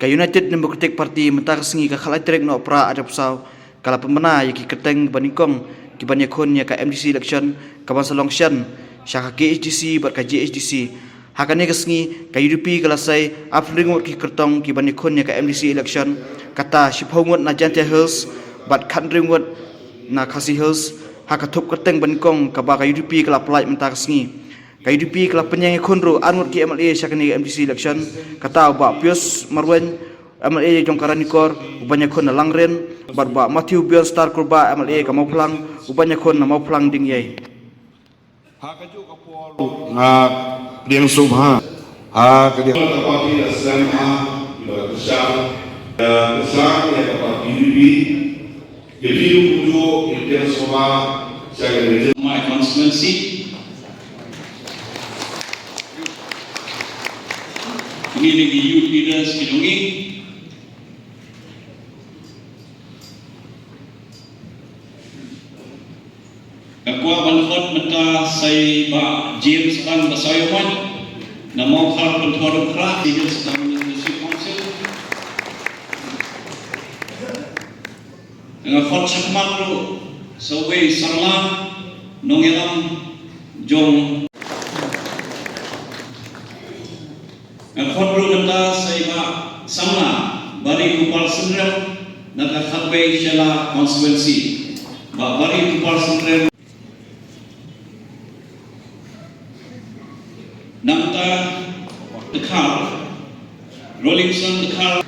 ka United Democratic Party mentaksengi ka khalai trek no pra ada pusau kala pemena ya ki kyrteng ba nyngkong ki ban yakon ya ka MDC election ka ban Elekshon syaka KHADC bar ka JHADC hakane kesngi ka UDP kala sai afringot ki kyrtong ki ban yakon ya ka MDC election kata shiphongot na jantia hills bat khandringot na khasi hills haka thup kyrteng ban nyngkong ka ba ka UDP kala plai mentaksengi ka UDP kala penyang khonro angot ki MLA syakani MDC election kata ba pius marwen MLA jongkaran nikor ubanya khon na langren barba Matthew Bion Star kurba MLA ka mauplang ubanya khon na mauplang ding yai ha ka ju ka pol nga ding subha ha ka dia ka parti SMA ba besar besar ya ka parti UDP jadi ujo inter soba saya my constituency ini di youth leaders kidungi kakwa banfot mata sai ba James kan basayoman na mau khar kontrol kra leaders dan leadership council dengan fort sakman ro sawe sarla nongelam jong Khotru nata saiba samna bari kupal sendrem nata khatbe shala constituency ba bari kupal sendrem namta dekhar Rollingson dekhar